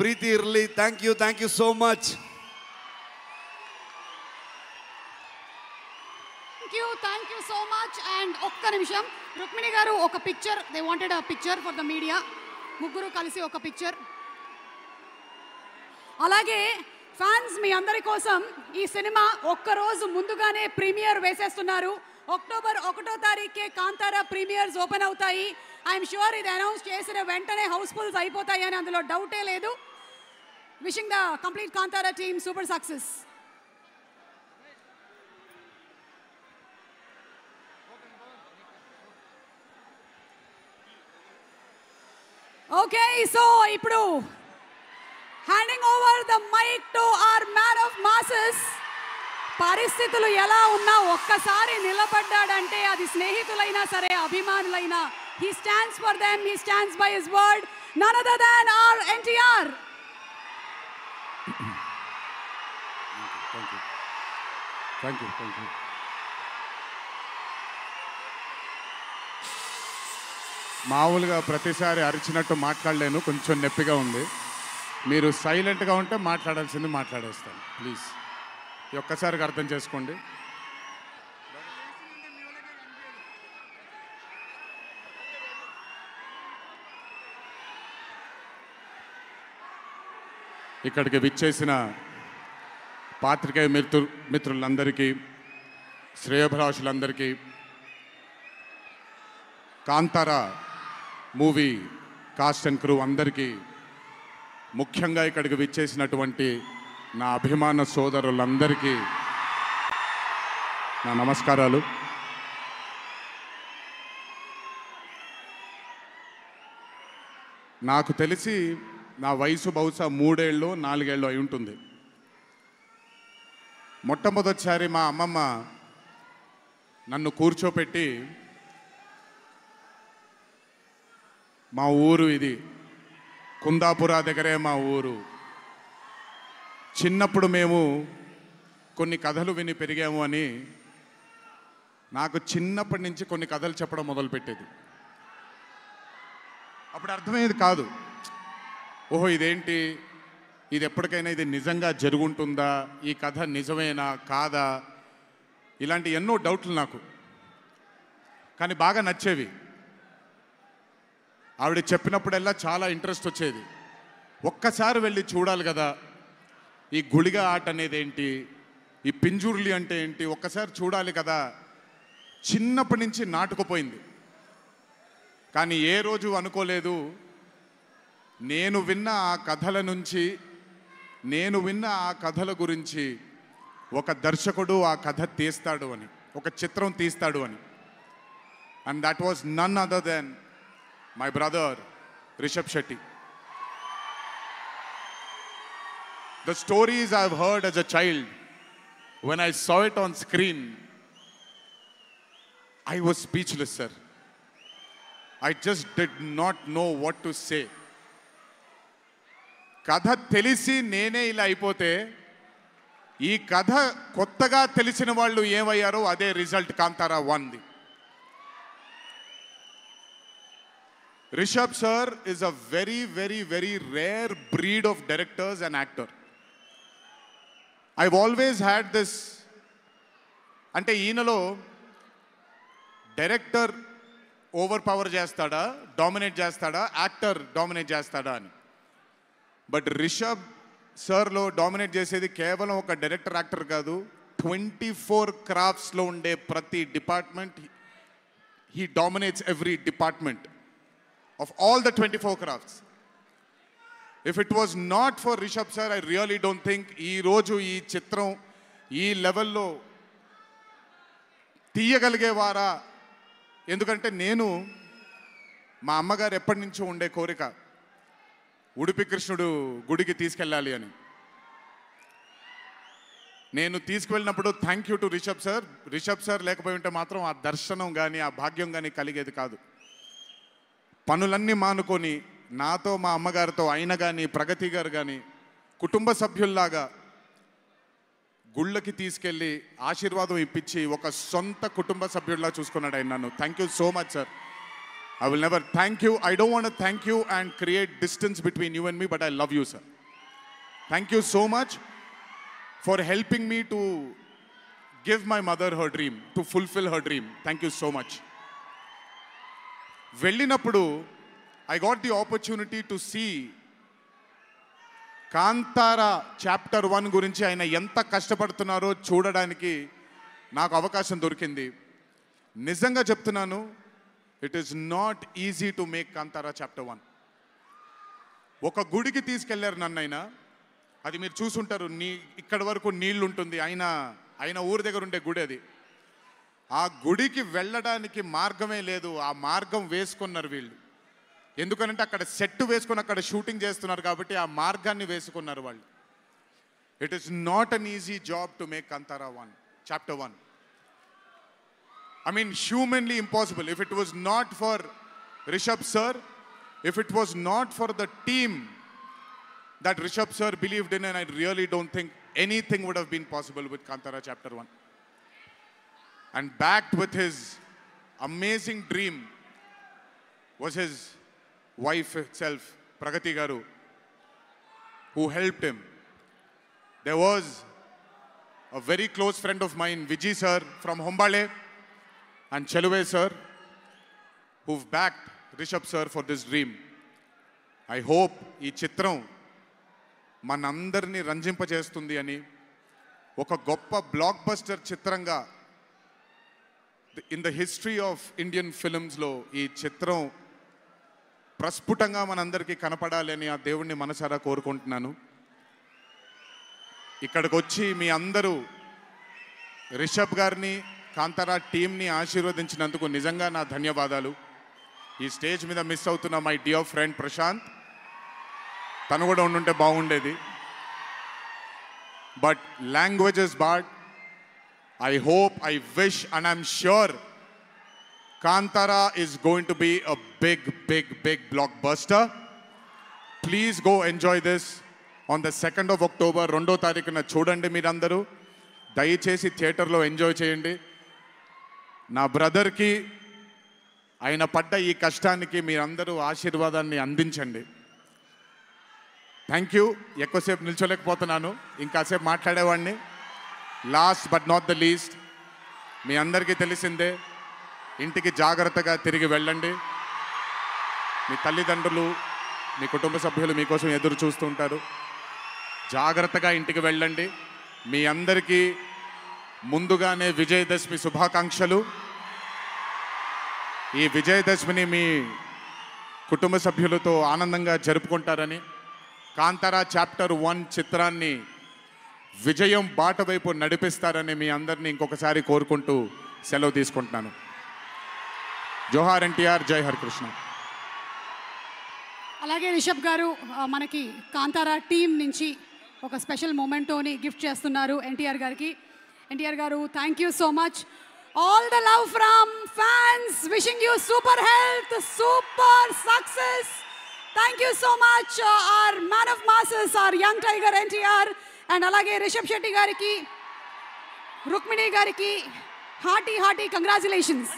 ప్రీతి ఇర్లి, thank you so much. Thank you so much. And ఒక్క నిమిషం, రుక్మిణి గారు ఒక picture, they wanted a picture for the media. ముగ్గురు కలిసి ఒక పిక్చర్. అలాగే ఫ్యాన్స్ మీ అందరి కోసం ఈ సినిమా ఒక్కరోజు ముందుగానే ప్రీమియర్ వేసేస్తున్నారు. అక్టోబర్ 1వ తారీఖే కాంతారా ప్రీమియర్స్ ఓపెన్ అవుతాయి. ఐఎమ్ షూర్ ఇది అనౌన్స్ చేసిన వెంటనే హౌస్ఫుల్స్ అయిపోతాయి అని అందులో డౌటే లేదు. Wishing the complete Kantara team super success. Okay, so ఇప్పుడు handing over the mike to our man of masses. పరిస్థితులు ఎలా ఉన్నా ఒక్కసారి నిలబడ్డాడంటే అది స్నేహితులైనా సరే అభిమానులైనా, he stands for them, he stands by his word. None other than our NTR. Thank you. మామూలుగా ప్రతిసారి అరిచినట్టు మాట్లాడలేను, కొంచెం నొప్పిగా ఉంది. మీరు సైలెంట్గా ఉంటే మాట్లాడాల్సింది మాట్లాడేస్తాను ప్లీజ్. ఈ ఒక్కసారికి అర్థం చేసుకోండి. ఇక్కడికి విచ్చేసిన పాత్రికేయ మిత్రులందరికీ, శ్రేయోభిలాషులందరికీ, Kantara movie cast and crew అందరికీ, ముఖ్యంగా ఇక్కడికి విచ్చేసినటువంటి నా అభిమాన సోదరులందరికీ నా నమస్కారాలు. నాకు తెలిసి నా వయసు బహుశా 3 ఏళ్ళు 4 ఏళ్ళు అయి ఉంటుంది. మొట్టమొదటిసారి మా అమ్మమ్మ నన్ను కూర్చోపెట్టి, మా ఊరు ఇది, కుందాపురా దగ్గరే మా ఊరు, చిన్నప్పుడు మేము కొన్ని కథలు విని పెరిగాము అని నాకు చిన్నప్పటి నుంచి కొన్ని కథలు చెప్పడం మొదలుపెట్టేది. అప్పుడు అర్థమయ్యేది కాదు, ఓహో ఇదేంటి, ఇది ఎప్పటికైనా ఇది నిజంగా జరుగుంటుందా, ఈ కథ నిజమేనా కాదా, ఇలాంటి ఎన్నో డౌట్లు నాకు. కానీ బాగా నచ్చేవి. ఆవిడ చెప్పినప్పుడల్లా చాలా ఇంట్రెస్ట్ వచ్చేది. ఒక్కసారి వెళ్ళి చూడాలి కదా, ఈ గుళిగ ఆట అనేది ఏంటి, ఈ పింజుర్లి అంటే ఏంటి, ఒక్కసారి చూడాలి కదా. చిన్నప్పటి నుంచి నాటుకుపోయింది. కానీ ఏ రోజు అనుకోలేదు నేను విన్న ఆ కథల నుంచి, నేను విన్న ఆ కథల గురించి ఒక దర్శకుడు ఆ కథ తీస్తాడు అని, ఒక చిత్రం తీస్తాడు అని. And that was none other than my brother Rishabh Shetty. The stories I've heard as a child, when I saw it on screen, I was speechless, sir. I just did not know what to say. కథ తెలిసి నేనే ఇలా అయిపోతే, ఈ కథ కొత్తగా తెలిసిన వాళ్ళు ఏమయ్యారో అదే రిజల్ట్ కాంతారా 1ది. Rishabh sir is a very rare breed of directors and actor. I've always had this, అంటే ఈయనలో డైరెక్టర్ ఓవర్ పవర్ చేస్తాడా, డామినేట్ చేస్తాడా, యాక్టర్ డామినేట్ చేస్తాడా అని. బట్ రిషబ్ సార్లో డామినేట్ చేసేది కేవలం ఒక డైరెక్టర్ యాక్టర్ కాదు, 24 క్రాఫ్ట్స్లో ఉండే ప్రతి department. He dominates every department of all the 24 crafts. If it was not for Rishabh sir, I really don't think ee roju ee chitram ee level lo తీయగలిగేవారా. ఎందుకంటే నేను మా అమ్మగారు ఎప్పటి నుంచో ఉండే కోరిక ఉడిపి కృష్ణుడు గుడికి తీసుకెళ్ళాలి అని. నేను తీసుకువెళ్ళినప్పుడు thank you to Rishabh sir. Rishabh sir లేకపోయి ఉంటే మాత్రం ఆ దర్శనం కానీ ఆ భాగ్యం కానీ కలిగేది కాదు. పనులన్నీ మానుకొని నాతో మా అమ్మగారితో ఆయన కానీ ప్రగతి గారు కానీ కుటుంబ సభ్యుల్లాగా గుళ్ళకి తీసుకెళ్ళి ఆశీర్వాదం ఇప్పించి ఒక సొంత కుటుంబ సభ్యుల్లా చూసుకున్నాడు ఆయన నన్ను. Thank you so much sir. I will never thank you. I don't want to thank you and create distance between you and me, but I love you, sir. Thank you so much for helping me to give my mother her dream, to fulfil her dream. Thank you so much. వెళ్ళినప్పుడు I got the opportunity to see Kantara chapter 1 గురించి ఆయన ఎంత కష్టపడుతున్నారో చూడడానికి నాకు అవకాశం దొరికింది. నిజంగా చెప్తున్నాను, it is not easy to make Kantara chapter 1. ఒక గుడికి తీసుకెళ్లారు నన్నైనా, అది మీరు చూసుంటారు, ఇక్కడి వరకు నీళ్లు ఉంటుంది, ఆయన ఊరి దగ్గర ఉండే గుడి అది. ఆ గుడికి వెళ్ళడానికి మార్గమే లేదు, ఆ మార్గం వేసుకున్నారు వీళ్ళు. ఎందుకనంటే అక్కడ సెట్ వేసుకొని అక్కడ షూటింగ్ చేస్తున్నారు కాబట్టి ఆ మార్గాన్ని వేసుకున్నారు వాళ్ళు. It is not an easy job to make Kantara 1 chapter 1. I mean, humanly impossible. If it was not for Rishabh sir, if it was not for the team that Rishabh sir believed in, and I really don't think anything would have been possible with Kantara chapter 1. And backed with his amazing dream was his wife itself, Pragati Garu, who helped him. There was a very close friend of mine, Vijay sir from Hombale, and Cheluve sir, who've backed Rishabh sir for this dream. I hope ee chitram manandarni ranjinpachestundi ani, oka goppa blockbuster chitranga in the history of Indian films lo ee chitram ప్రస్ఫుటంగా మనందరికీ కనపడాలి అని ఆ దేవుణ్ణి మనసారా కోరుకుంటున్నాను. ఇక్కడికి వచ్చి మీ అందరూ రిషబ్ గారిని, కాంతారా టీంని ఆశీర్వదించినందుకు నిజంగా నా ధన్యవాదాలు. ఈ స్టేజ్ మీద మిస్ అవుతున్న మై డియర్ ఫ్రెండ్ ప్రశాంత్, తను కూడా ఉండుంటే బాగుండేది. But languages bad. I hope, I wish and I'm sure Kantara is going to be a big blockbuster. Please go enjoy this on the 2nd of October. 2వ తారీఖున చూడండి మీరందరూ. దయచేసి థియేటర్లో ఎంజాయ్ చేయండి. నా బ్రదర్కి ఆయన పడ్డ ఈ కష్టానికి మీరందరూ ఆశీర్వాదాన్ని అందించండి. Thank you. ఎక్కువసేపు నిల్చోలేకపోతున్నాను, ఇంకాసేపు మాట్లాడేవాడిని. Last but not the least, మీ అందరికీ తెలిసిందే, ఇంటికి జాగ్రత్తగా తిరిగి వెళ్ళండి. మీ తల్లిదండ్రులు, మీ కుటుంబ సభ్యులు మీకోసం ఎదురు చూస్తుంటారు. జాగ్రత్తగా ఇంటికి వెళ్ళండి. మీ అందరికీ ముందుగానే విజయదశమి శుభాకాంక్షలు. ఈ విజయదశమిని మీ కుటుంబ సభ్యులతో ఆనందంగా జరుపుకుంటారని, కాంతారా చాప్టర్ 1 చిత్రాన్ని విజయం బాట వైపు నడిపిస్తారని మీ అందరినీ ఇంకొకసారి కోరుకుంటూ సెలవు తీసుకుంటున్నాను. జోహార్ ఎన్టీఆర్, జై హరికృష్ణ. అలాగే రిషబ్ గారు మనకి కాంతారా టీం నుంచి ఒక స్పెషల్ మొమెంటోని గిఫ్ట్ చేస్తున్నారు ఎన్టీఆర్ గారికి. ఎన్టీఆర్ గారు, thank you so much. All the love from fans, wishing you super health, super success. Thank you so much our man of masses, our young tiger NTR. అండ్ అలాగే రిషబ్ శెట్టి గారికి, రుక్మిణి గారికి హార్టీ కంగ్రాచులేషన్స్.